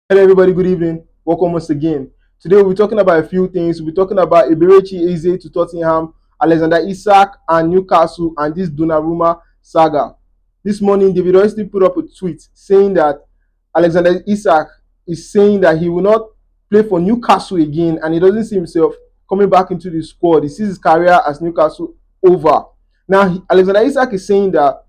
Hello, everybody. Good evening. Welcome once again. Today we'll be talking about a few things. We'll be talking about Eberechi Eze to Tottenham, Alexander Isak and Newcastle, and this Donnarumma saga. This morning, David Oisley put up a tweet saying that Alexander Isak is saying that he will not play for Newcastle again, and he doesn't see himself coming back into the squad. He sees his career as Newcastle over. Now, Alexander Isak is saying that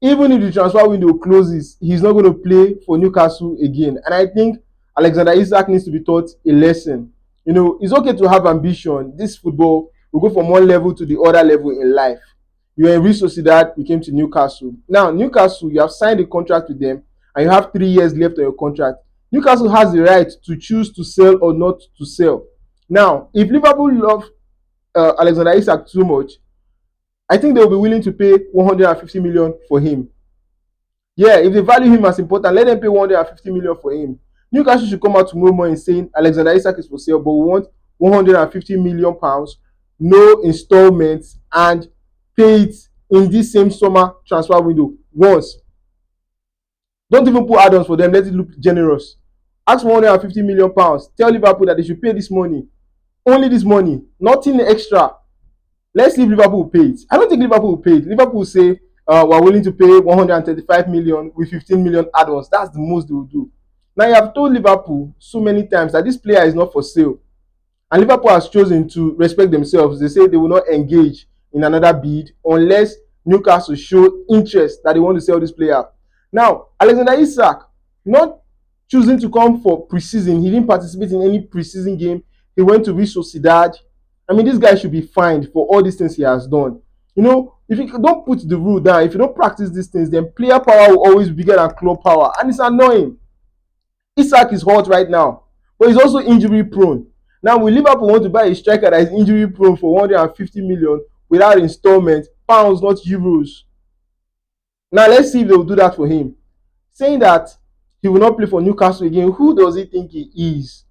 even if the transfer window closes, he's not going to play for Newcastle again. And I think Alexander Isak needs to be taught a lesson. It's okay to have ambition. This football will go from one level to the other level in life. You're in Real Sociedad, you came to Newcastle. Now, Newcastle, you have signed a contract with them, and you have 3 years left on your contract. Newcastle has the right to choose to sell or not to sell. Now, if Liverpool love Alexander Isak too much, I think they'll be willing to pay 150 million for him. Yeah, if they value him as important, let them pay 150 million for him. Newcastle should come out tomorrow morning saying Alexander Isak is for sale, but we want 150 million pounds, no installments, and pay it in this same summer transfer window once. Don't even put add-ons for them. Let it look generous. Ask for 150 million pounds. Tell Liverpool that they should pay this money. Only this money. Nothing extra. Let's see if Liverpool will pay it. I don't think Liverpool will pay it. Liverpool will say we're willing to pay 135 million with 15 million add-ons. That's the most they will do. Now you have told Liverpool so many times that this player is not for sale, and Liverpool has chosen to respect themselves. They say they will not engage in another bid unless Newcastle show interest that they want to sell this player. Now Alexander Isak not choosing to come for preseason. He didn't participate in any preseason game. He went to Real Sociedad. I mean, this guy should be fined for all these things he has done. If you don't put the rule down, if you don't practice these things, then player power will always be bigger than club power, and it's annoying. Isak is hot right now, but he's also injury prone. Now, will Liverpool want to buy a striker that is injury prone for 150 million without installment, pounds, not euros? Now, let's see if they will do that for him. Saying that he will not play for Newcastle again, who does he think he is?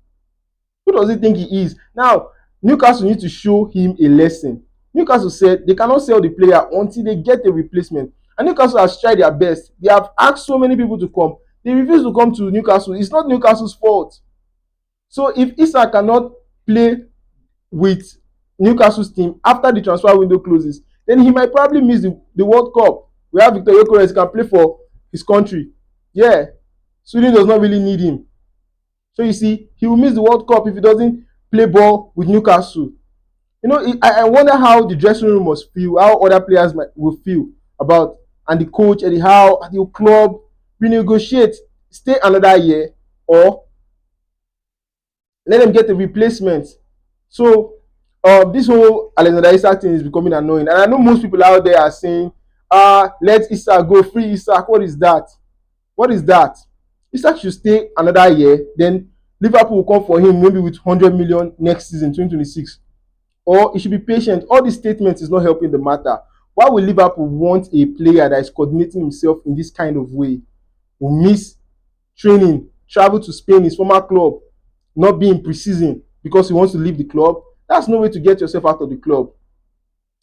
Who does he think he is? Now, Newcastle needs to show him a lesson. Newcastle said they cannot sell the player until they get a replacement. And Newcastle has tried their best. They have asked so many people to come. They refuse to come to Newcastle. It's not Newcastle's fault. So if Isak cannot play with Newcastle's team after the transfer window closes, then he might probably miss the World Cup. We have Victor Gyökeres can play for his country. Yeah, Sweden does not really need him. So you see, he will miss the World Cup if he doesn't play ball with Newcastle. I wonder how the dressing room must feel, how other players will feel about, and the coach, and how the club renegotiate, stay another year, or let them get a replacement. So this whole Alexander Isak thing is becoming annoying, and I know most people out there are saying, let Isak go, free Isak. What is that? What is that? Isak should stay another year, then Liverpool will come for him maybe with 100 million next season, 2026. Or he should be patient. All these statements is not helping the matter. Why would Liverpool want a player that is coordinating himself in this kind of way, who miss training, travel to Spain, his former club, not be in preseason because he wants to leave the club? That's no way to get yourself out of the club.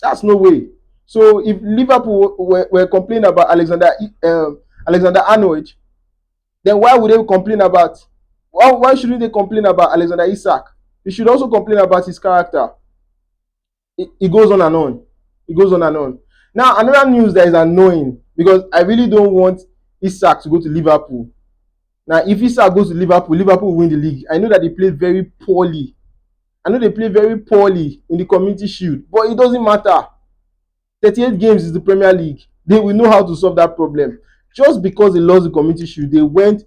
That's no way. So if Liverpool were complaining about Alexander Arnold, then why would they complain about? Why shouldn't they complain about Alexander Isak? They should also complain about his character. It goes on and on. It goes on and on. Now, another news that is annoying, because I really don't want Isak to go to Liverpool. Now, if Isak goes to Liverpool, Liverpool will win the league. I know that they played very poorly. I know they played very poorly in the Community Shield, but it doesn't matter. 38 games is the Premier League. They will know how to solve that problem. Just because they lost the Community Shield, they went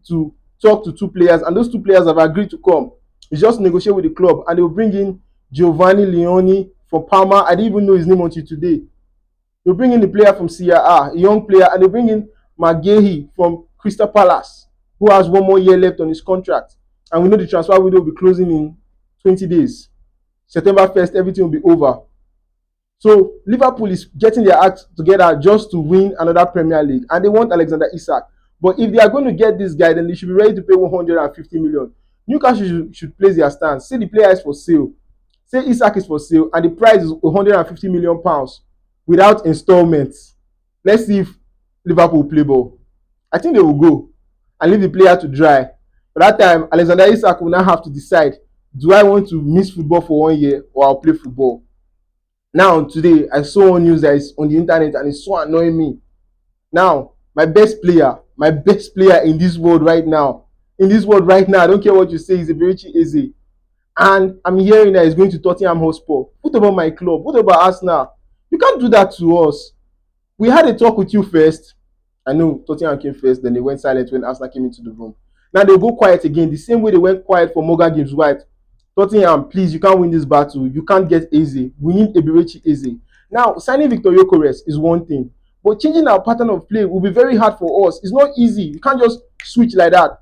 to talk to two players, and those two players have agreed to come. It's just negotiate with the club, and they will bring in Giovanni Leone from Parma. I didn't even know his name until today. They'll bring in the player from CRR, a young player, and they'll bring in Maguire from Crystal Palace, who has 1 more year left on his contract. And we know the transfer window will be closing in 20 days. September 1st, everything will be over. So Liverpool is getting their act together just to win another Premier League, and they want Alexander Isak. But if they are going to get this guy, then they should be ready to pay 150 million. Newcastle should place their stance. Say the player is for sale. Say Isak is for sale, and the price is 150 million pounds without installments. Let's see if Liverpool will play ball. I think they will go and leave the player to dry. By that time, Alexander Isak will now have to decide: do I want to miss football for 1 year or I'll play football? Now today, I saw one news that is on the internet and it's so annoying me. Now, my best player in this world right now, I don't care what you say, is Eberechi Eze. And I'm hearing that he's going to Tottenham Hotspur. What about my club? What about Arsenal? You can't do that to us. We had a talk with you first. I know Tottenham came first, then they went silent when Arsenal came into the room. Now they'll go quiet again, the same way they went quiet for Morgan Gibbs White. Tottenham, please, you can't win this battle. You can't get Eze. We need Eberechi Eze. Now, signing Victor Gyökeres is one thing, but changing our pattern of play will be very hard for us. It's not easy. You can't just switch like that.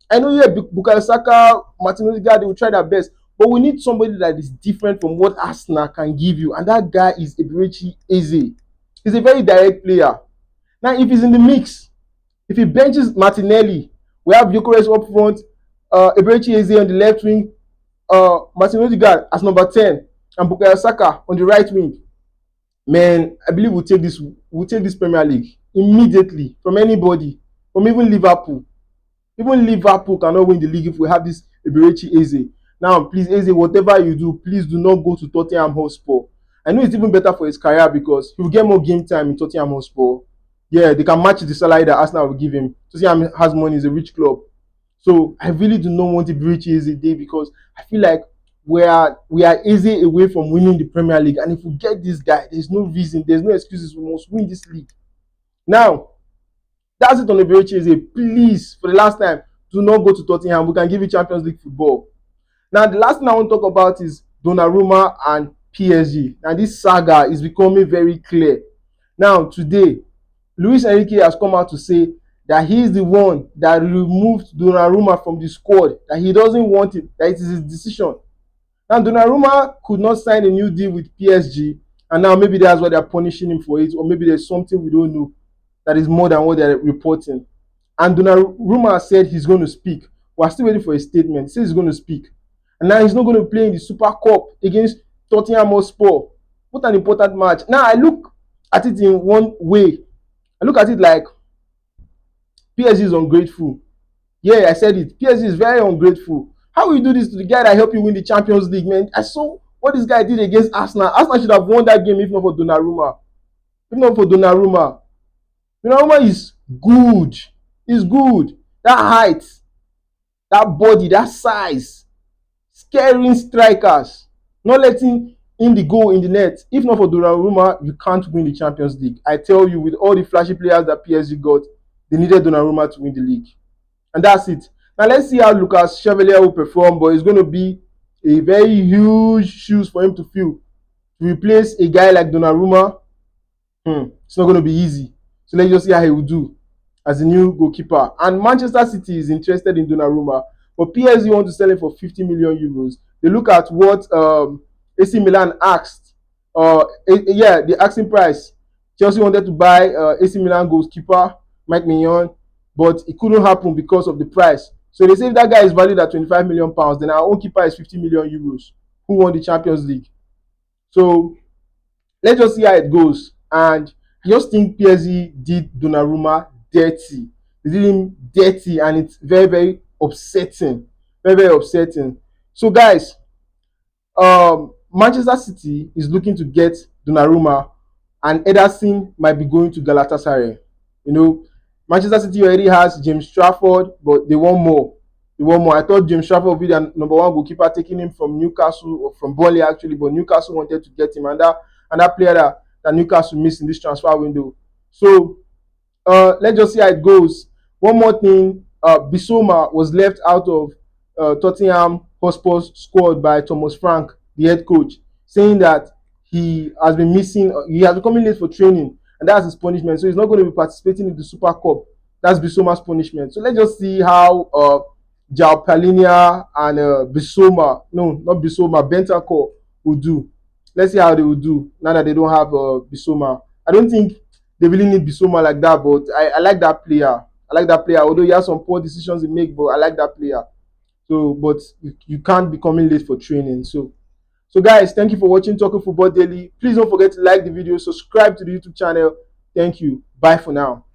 I know, yeah, Bukayo Saka, Martin Odegaard, they will try their best, but we need somebody that is different from what Arsenal can give you, and that guy is Eberechi Eze. He's a very direct player. Now, if he's in the mix, if he benches Martinelli, we have Gyökeres up front, Eberechi Eze on the left wing, Martin Odegaard as number 10, and Bukayo Saka on the right wing. Man, I believe we'll take this Premier League immediately from anybody, from even Liverpool. Even Liverpool cannot win the league if we have this Eberechi Eze. Now, please, Eze, whatever you do, please do not go to Tottenham Hotspur. I know it's even better for his career because he will get more game time in Tottenham Hotspur. Yeah, they can match the salary that Arsenal will give him. Tottenham has money, is a rich club. So I really do not want Eberechi Eze day because I feel like we are easy away from winning the Premier League. And if we get this guy, there's no reason, there's no excuses. We must win this league. Now, that's it on Eberechi Eze. Please, for the last time, do not go to Tottenham. We can give you Champions League football. Now, the last thing I want to talk about is Donnarumma and PSG. Now, this saga is becoming very clear. Now, today, Luis Enrique has come out to say that he is the one that removed Donnarumma from the squad, that he doesn't want it, that it is his decision. Now, Donnarumma could not sign a new deal with PSG, and now maybe that's why they're punishing him for it, or maybe there's something we don't know that is more than what they're reporting. And Donnarumma said he's going to speak. We're still waiting for a statement. He says he's going to speak. And now he's not going to play in the Super Cup against Tottenham Hotspur. What an important match. Now, I look at it in one way. I look at it like PSG is ungrateful. Yeah, I said it. PSG is very ungrateful. How will you do this to the guy that helped you win the Champions League, man? I saw what this guy did against Arsenal. Arsenal should have won that game if not for Donnarumma. If not for Donnarumma. Donnarumma is good. He's good. That height, that body, that size, scaring strikers, not letting in the goal in the net. If not for Donnarumma, you can't win the Champions League. I tell you, with all the flashy players that PSG got, they needed Donnarumma to win the league. And that's it. Now let's see how Lucas Chevalier will perform, but it's going to be a very huge shoes for him to fill. To replace a guy like Donnarumma, it's not going to be easy. So let's just see how he will do as a new goalkeeper. And Manchester City is interested in Donnarumma, but PSG want to sell him for 50 million euros. They look at what AC Milan asked. The asking price. Chelsea wanted to buy AC Milan goalkeeper Mike Mignon, but it couldn't happen because of the price. So they say if that guy is valued at 25 million pounds, then our own keeper is 50 million euros, who won the Champions League. So let's just see how it goes. And I just think PSG did Donnarumma dirty. They did him dirty, and it's very, very upsetting. Very, very upsetting. So, guys, Manchester City is looking to get Donnarumma, and Ederson might be going to Galatasaray. Manchester City already has James Trafford, but they want more. I thought James Trafford would be the number one goalkeeper, taking him from Newcastle, or from Burnley actually, but Newcastle wanted to get him, and that player that Newcastle missed in this transfer window. So let's just see how it goes. One more thing, Bissouma was left out of Tottenham Hotspur's squad by Thomas Frank, the head coach, saying that he has been missing, he has been coming late for training, and that's his punishment. So he's not going to be participating in the Super Cup. That's Bissouma's punishment. So let's just see how João Palhinha and Bentancur will do. Let's see how they will do now that they don't have Bissouma. I don't think they really need Bissouma like that, but I like that player. Although he has some poor decisions he make, but I like that player. So, but you can't be coming late for training. So guys, thank you for watching Talking Football Daily. Please don't forget to like the video, subscribe to the YouTube channel. Thank you. Bye for now.